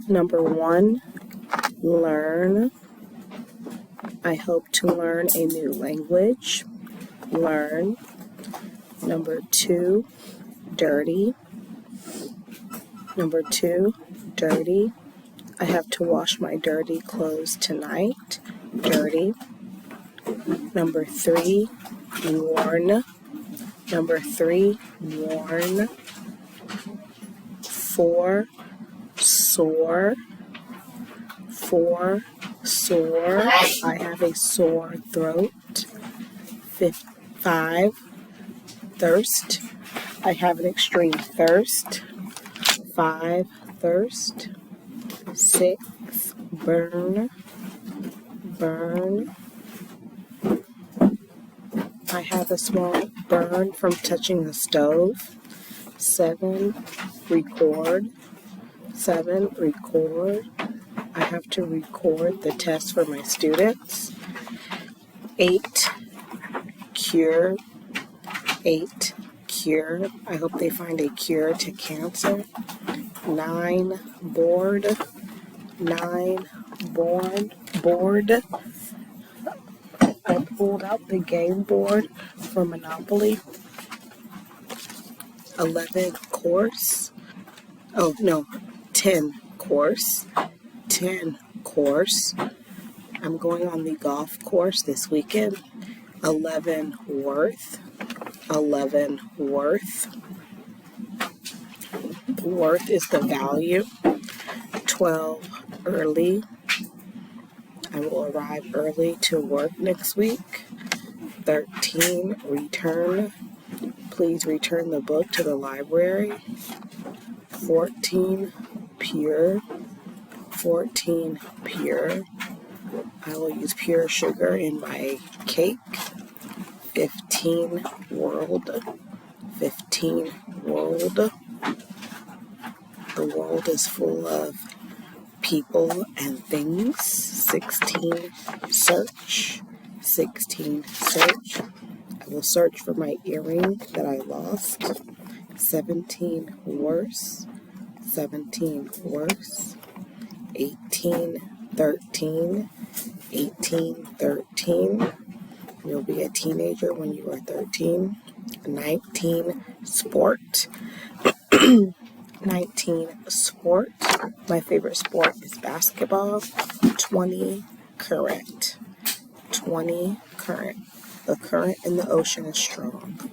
Number 1, learn. I hope to learn a new language. Learn. Number 2, dirty. Number 2, dirty. I have to wash my dirty clothes tonight. Dirty. Number 3, worn. Number 3, worn. 4, sore. 4, sore. I have a sore throat. 5, thirst. I have an extreme thirst. 5, thirst. 6, burn. Burn. I have a small burn from touching the stove. 7, record. 7, record. I have to record the test for my students. 8, cure. 8, cure. I hope they find a cure to cancer. 9, bored. 9, bored. I pulled out the game board for Monopoly. 11, course. 10, course. 10, course. I'm going on the golf course this weekend. 11, worth. 11, worth. Worth is the value. 12, early. I will arrive early to work next week. 13, return. Please return the book to the library. 14, pure. 14, pure. I will use pure sugar in my cake. 15, world. 15, world. The world is full of people and things. 16, search. 16, search. I will search for my earring that I lost. 17, worse. 17, worse. 18, 13. 18, 13. You'll be a teenager when you are 13. 19, sport. 19, sport. My favorite sport is basketball. 20, current. 20, current. The current in the ocean is strong.